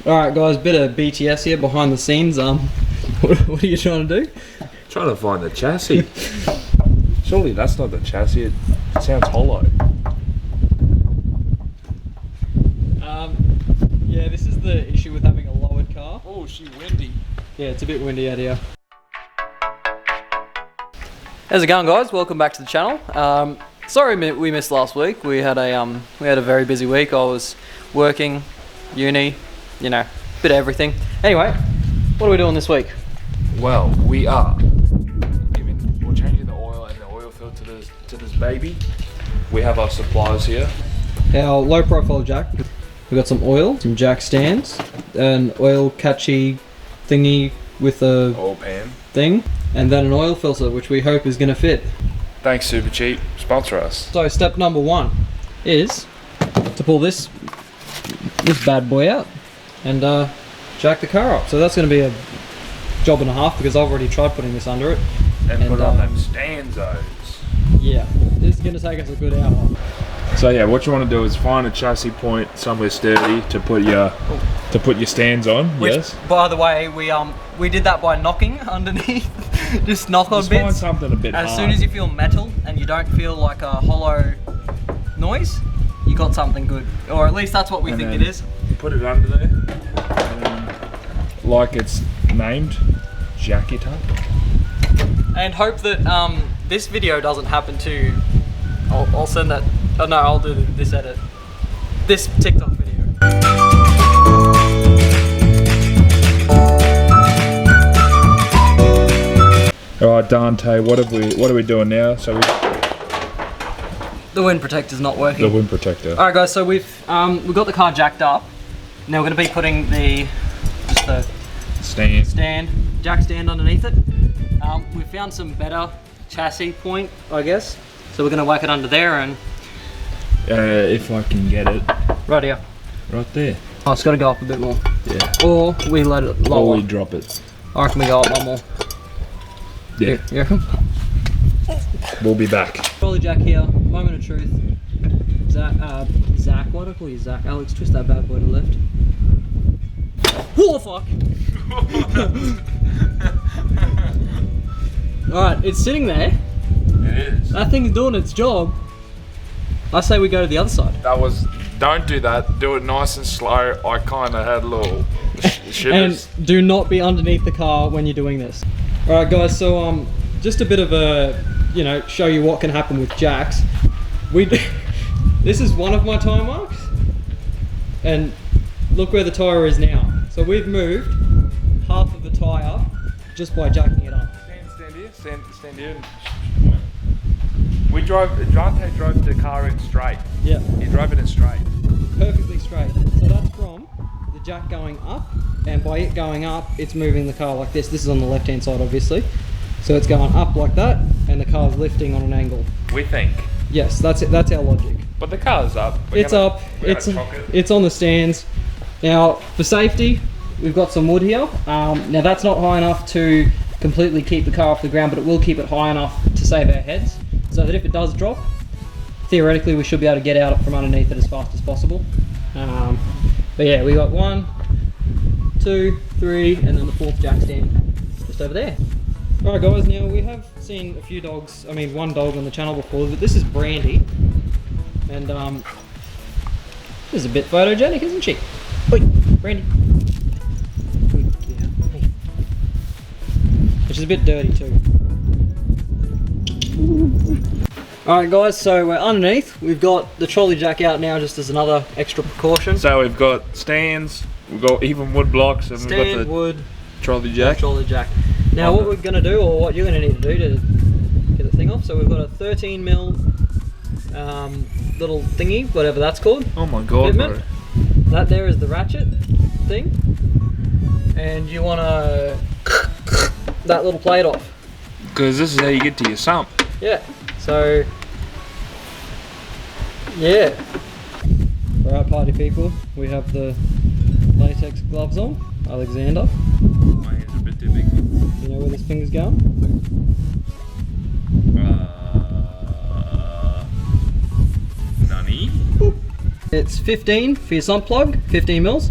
Alright guys, bit of BTS here behind the scenes. What are you trying to do? Trying to find the chassis. Surely that's not the chassis, it sounds hollow. Yeah, this is the issue with having a lowered car. Oh, she windy. Yeah, it's a bit windy out here. How's it going, guys? Welcome back to the channel. Sorry we missed last week. We had a very busy week. I was working, uni, you know, bit of everything. Anyway, what are we doing this week? Well, we're changing the oil and the oil filter to this baby. We have our supplies here. Our low profile jack. We've got some oil, some jack stands, an oil catchy thingy with a oil pan thing, and then an oil filter, which we hope is going to fit. Thanks, Super Cheap. Sponsor us. So step number one is to pull this bad boy out and jack the car up. So that's going to be a job and a half because I've already tried putting this under it. And put on them stanzos. Yeah, this is going to take us a good hour. So yeah, what you want to do is find a chassis point somewhere sturdy to put your stands on. Which, yes. By the way, we did that by knocking underneath. Just knock on bits. Find something a bit hard. As soon as you feel metal and you don't feel like a hollow noise, you got something good, or at least that's what we think it is. Put it under there, and like it's named, jack it up. And hope that this video doesn't happen to. I'll send that. Oh no, I'll do this edit. This TikTok video. All right, Dante. What are we doing now? So the wind protector's not working. The wind protector. All right, guys. So we've got the car jacked up. Now we're going to be putting the jack stand underneath it. We found some better chassis point, I guess. So we're going to whack it under there and. If I can get it. Right here. Right there. Oh, it's got to go up a bit more. Yeah. Or we let it lower. Or we drop it. I reckon we go up one more. Yeah. You reckon? We'll be back. Trolley jack here. Moment of truth. Zach. Why do I call you Zach? Alex, twist that bad boy to the left. Oh fuck! Alright, it's sitting there. It is. That thing's doing its job. I say we go to the other side. Don't do that. Do it nice and slow. I kind of had a little shivers. And do not be underneath the car when you're doing this. Alright guys, so just a bit of a, show you what can happen with jacks. This is one of my tyre marks. And look where the tyre is now. So we've moved half of the tyre just by jacking it up. Stand here. Stand here. Dante drove the car in straight. Yeah. He drove it in straight. Perfectly straight. So that's from the jack going up, and by it going up, it's moving the car like this. This is on the left-hand side, obviously. So it's going up like that, and the car's lifting on an angle. We think. Yes, that's it. That's our logic. But the car's up. It's up. It's on the stands. Now, for safety, we've got some wood here. Now that's not high enough to completely keep the car off the ground, but it will keep it high enough to save our heads, so that if it does drop, theoretically we should be able to get out from underneath it as fast as possible. But yeah, we got 1, 2, 3, and then the 4th jack stand just over there. Alright guys, now we have seen a few dogs, one dog on the channel before, but this is Brandy. And this is a bit photogenic, isn't she? Oi, Brandy. Good girl. Hey. She's a bit dirty too. Alright guys, so we're underneath. We've got the trolley jack out now just as another extra precaution. So we've got stands, we've got even wood blocks, and we've got the wood, trolley jack. Trolley jack. Now what we're going to do, or what you're going to need to do to get the thing off, so we've got a 13mm little thingy, whatever that's called. Oh my god, bro. That there is the ratchet thing. And you want to that little plate off. Because this is how you get to your sump. Yeah, so yeah. Alright party people, we have the latex gloves on. Alexander. My hands are a bit too big. You know where this finger's going? Nani? It's 15 for your sump plug, 15 mils.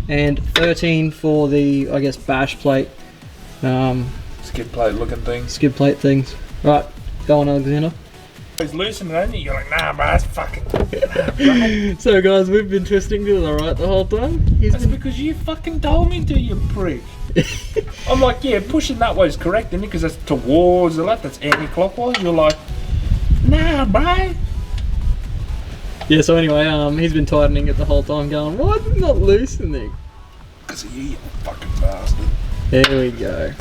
and 13 for the, I guess, bash plate, Skid plate looking things. skid plate things. Right, go on, Alexander. He's loosening it, you're like, nah, bro, that's fucking. Nah, bro. So guys, we've been twisting to the right the whole time. That's because you fucking told me to, you prick. I'm like, yeah, pushing that way is correct, isn't it? Because that's towards the left, that's anti-clockwise. You're like, nah, bro. Yeah, so anyway, he's been tightening it the whole time, going, why is it not loosening? Because of you, you fucking bastard. There we go.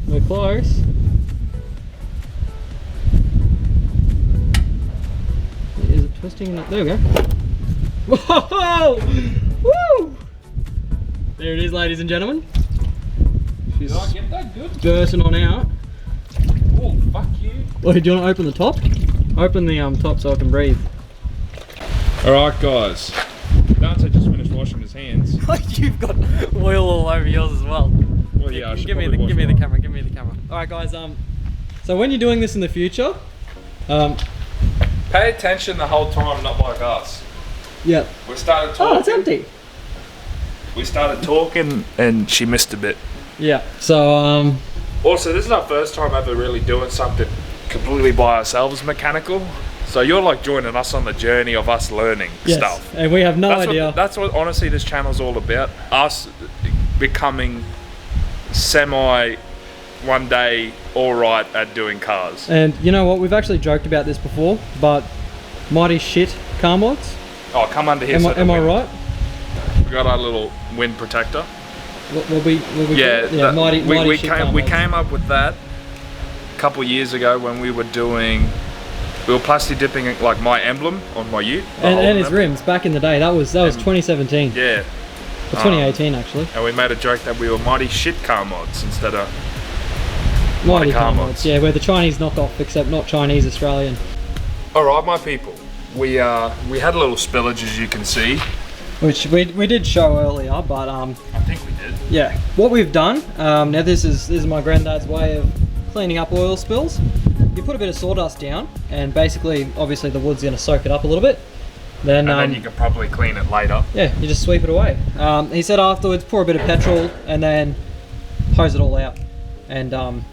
We're close. Is it twisting? There we go. Whoa! Woo! There it is, ladies and gentlemen. She's Did I get that good? bursting on out. Oh, fuck you. Well, do you want to open the top? Open the top so I can breathe. Alright, guys. Dante just finished washing his hands. You've got oil all over yours as well. Well, yeah, I should give me the camera. Give me the camera. All right, guys. So when you're doing this in the future, Pay attention the whole time, not like us. yeah. We started talking. Oh, it's empty. We started talking, and she missed a bit. Yeah. So Also, this is our first time ever really doing something completely by ourselves, mechanical. So you're like joining us on the journey of us learning yes, stuff. and we have no idea. That's what honestly this channel's all about. Us becoming semi one day alright at doing cars. And you know what? We've actually joked about this before, but mighty shit car mods. Oh, come under here. Am I right? We got our little wind protector. What we Yeah, mighty we shit car we mods. came up with that a couple years ago when we were plastic dipping like my emblem on my ute. and his rims back in the day. That was 2017. Yeah. Or 2018 actually. And we made a joke that we were mighty shit car mods instead of Mighty car car mods. mods. Yeah, we're the Chinese knockoff, except not Chinese Australian. Alright, my people. We had a little spillage, as you can see. Which we did show earlier, but I think we did. yeah. What we've done now, this is my granddad's way of cleaning up oil spills. You put a bit of sawdust down, and basically, obviously, the wood's going to soak it up a little bit. Then you can probably clean it later. yeah, you just sweep it away. He said afterwards, pour a bit of petrol, and then hose it all out, and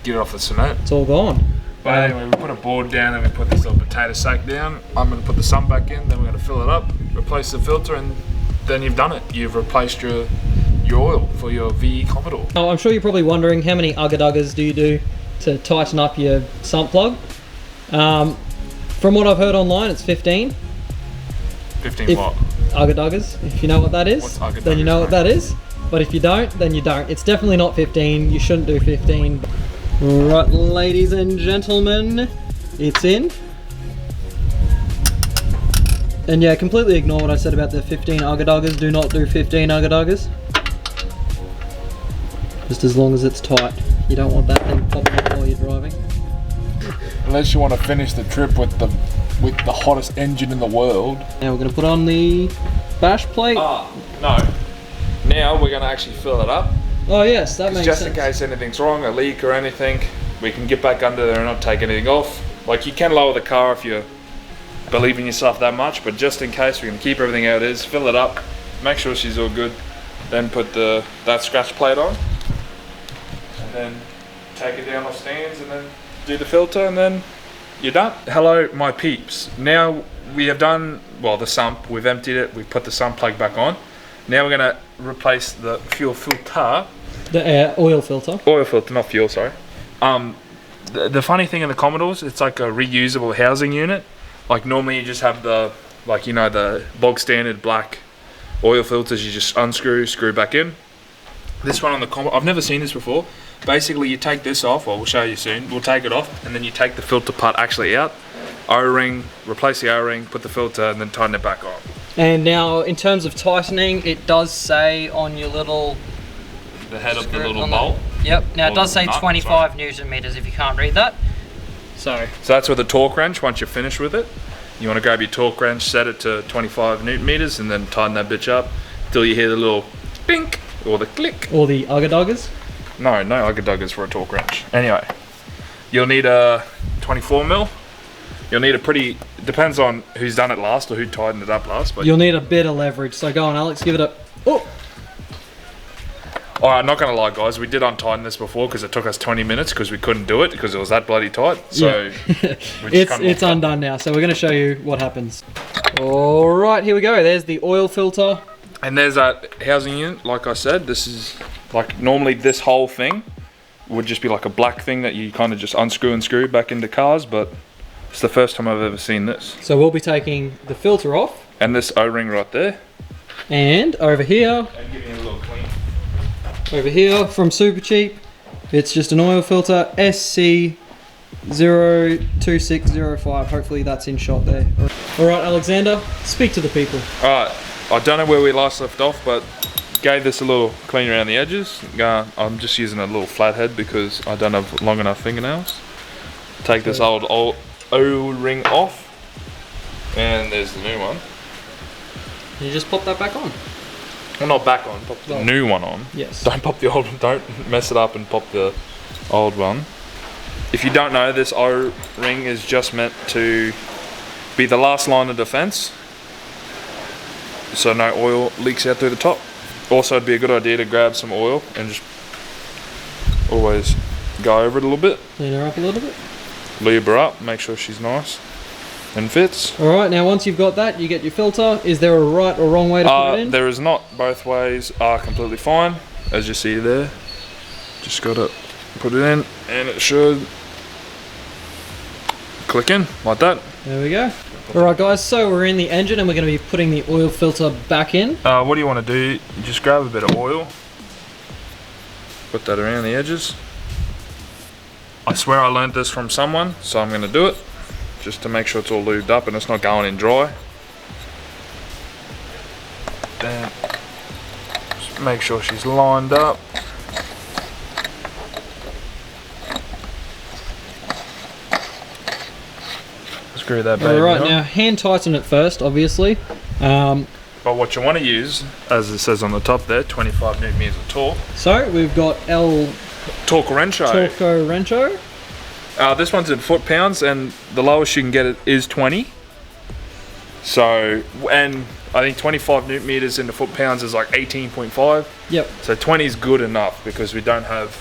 Get it off the cement. it's all gone. But anyway, we put a board down and we put this little potato sack down. I'm going to put the sump back in, then we're going to fill it up, replace the filter, and then you've done it. You've replaced your oil for your VE Commodore. Now, I'm sure you're probably wondering how many ugga-duggers do you do to tighten up your sump plug. From what I've heard online, it's 15. 15 what? Ugga-duggers, if you know what that is, What's ugga-duggers, then you know what mate? that is. But if you don't, then you don't. It's definitely not 15. You shouldn't do 15. Right, ladies and gentlemen, it's in. And yeah, completely ignore what I said about the 15 ugga-duggers. Do not do 15 ugga-duggers. Just as long as it's tight. You don't want that thing popping up while you're driving. Unless you want to finish the trip with the hottest engine in the world. Now we're going to put on the bash plate. Ah, no. Now we're going to actually fill it up. Oh yes, that makes Just sense. in case anything's wrong, a leak or anything, we can get back under there and not take anything off. Like, you can lower the car if you believe in yourself that much, but just in case, we're going to keep everything how it is, fill it up, make sure she's all good, then put that scratch plate on, and then take it down off stands, and then do the filter, and then you're done. Hello, my peeps. Now we have done, well, the sump, we've emptied it, we've put the sump plug back on. Now we're going to replace the fuel filter. The oil filter. Oil filter, not fuel, sorry. The funny thing in the Commodores, it's like a reusable housing unit. Like, normally you just have the bog standard black oil filters, you just unscrew, screw back in. This one on the Commodore, I've never seen this before. Basically, you take this off, well, we'll show you soon. We'll take it off, and then you take the filter part actually out. O-ring, replace the O-ring, put the filter, and then tighten it back on. And now, in terms of tightening, it does say on your little... The head of the screw little on bolt. Yep, now it Or does say nut, 25 newton meters if you can't read that. So that's with a torque wrench. Once you're finished with it, you want to grab your torque wrench, set it to 25 newton meters, and then tighten that bitch up till you hear the little bink or the click. Or the ugga-duggers. No ugga-duggers for a torque wrench. Anyway, you'll need a 24 mil. You'll need a pretty, depends on who's done it last or who tightened it up last. But You'll need a bit of leverage, so go on Alex, give it a... Oh! Alright, not gonna lie guys, we did untighten this before because it took us 20 minutes because we couldn't do it because it was that bloody tight. So it's undone now, so we're gonna show you what happens. Alright, here we go. There's the oil filter. And there's that housing unit, like I said. This is like, normally this whole thing would just be like a black thing that you kind of just unscrew and screw back into cars, but it's the first time I've ever seen this. So we'll be taking the filter off. And this O-ring right there. And over here. And giving it a little clean. Over here from Super Cheap, it's just an oil filter, SC02605. Hopefully that's in shot there. Alright Alexander, speak to the people. Alright, I don't know where we last left off, but gave this a little clean around the edges. I'm just using a little flathead because I don't have long enough fingernails. Take this old O-ring off. And there's the new one. You just pop that back on. Well, not back on, pop the new one on. Yes. Don't pop the old one, don't mess it up and pop the old one. If you don't know, this O-ring is just meant to be the last line of defense, so no oil leaks out through the top. Also, it'd be a good idea to grab some oil and just always go over it a little bit. Clean her up a little bit. Lube her up, make sure she's nice and fits. Alright, now once you've got that, you get your filter. Is there a right or wrong way to put it in? There is not. Both ways are completely fine, as you see there. Just gotta put it in and it should click in like that. There we go. Alright guys, so we're in the engine and we're going to be putting the oil filter back in. What do you want to do? You just grab a bit of oil, put that around the edges. I swear I learned this from someone, so I'm going to do it just to make sure it's all lubed up and it's not going in dry. Then just make sure she's lined up. Screw that baby Alright, on. now hand tighten it first, obviously. But what you want to use, as it says on the top there, 25 newton meters of torque. So we've got Torque Wrencho. Torco Wrencho. This one's in foot-pounds, and the lowest you can get it is 20. So, and I think 25 newton meters into foot-pounds is like 18.5. Yep. So 20 is good enough because we don't have,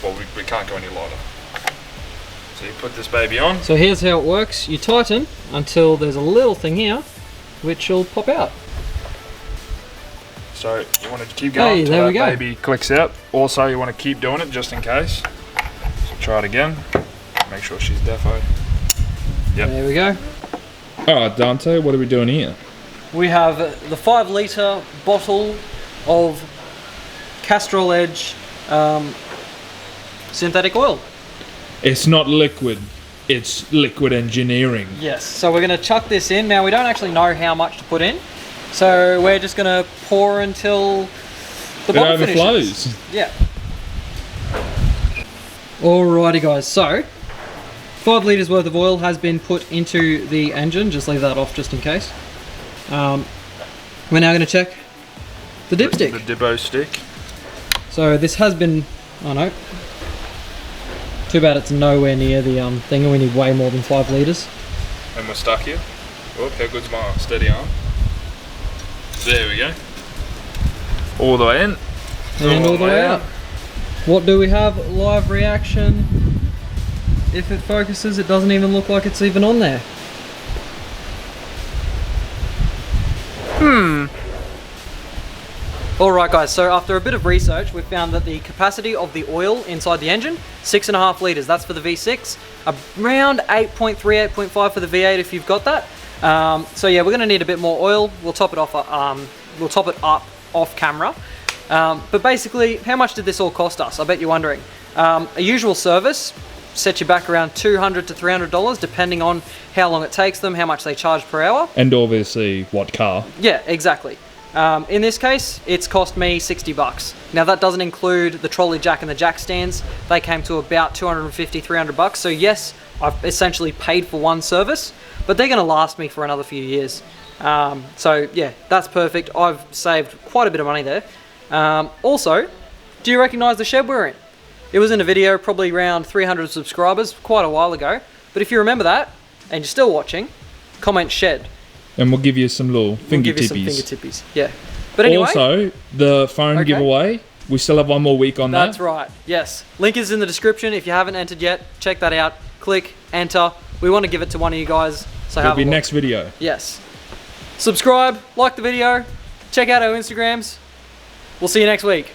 well, we can't go any lighter. So you put this baby on. So here's how it works. You tighten until there's a little thing here, which will pop out. So you want to keep going until that baby clicks out. Also, you want to keep doing it just in case. So try it again. Make sure she's defo. Yep. There we go. Alright, Dante, what are we doing here? We have the 5 litre bottle of Castrol Edge synthetic oil. It's not liquid, it's liquid engineering. Yes, so we're going to chuck this in. Now we don't actually know how much to put in, so we're just going to pour until the bottle overflows. Finishes. Yeah. Alrighty guys, so 5 litres worth of oil has been put into the engine. Just leave that off just in case. We're now going to check the dipstick. The dibbo stick. So this has been, oh no, too bad it's nowhere near the thing, and we need way more than 5 litres. And we're stuck here. Oh, how good's my steady arm? There we go. All the way in. And all the way out. What do we have? Live reaction. If it focuses, it doesn't even look like it's even on there. Alright guys, so after a bit of research, we found that the capacity of the oil inside the engine, 6.5 litres, that's for the V6, around 8.3, 8.5 for the V8 if you've got that. So yeah, we're going to need a bit more oil. We'll top it off. We'll top it up off camera. But basically, how much did this all cost us? I bet you're wondering. A usual service set you back around $200 to $300, depending on how long it takes them, how much they charge per hour. And obviously, what car. Yeah, exactly. In this case, it's cost me $60. Now that doesn't include the trolley jack and the jack stands. They came to about $250, $300. So yes, I've essentially paid for one service, but they're going to last me for another few years. So yeah, that's perfect. I've saved quite a bit of money there. Also, do you recognize the shed we're in? It was in a video probably around 300 subscribers quite a while ago. But if you remember that, and you're still watching, comment shed. And we'll give you some little finger tippies. Yeah. But anyway. Also, the phone giveaway We still have one more week on that. That's right. Yes. Link is in the description. If you haven't entered yet, check that out. Click, enter. We want to give it to one of you guys. So It'll have be a look. next video. Yes. Subscribe, like the video, check out our Instagrams. We'll see you next week.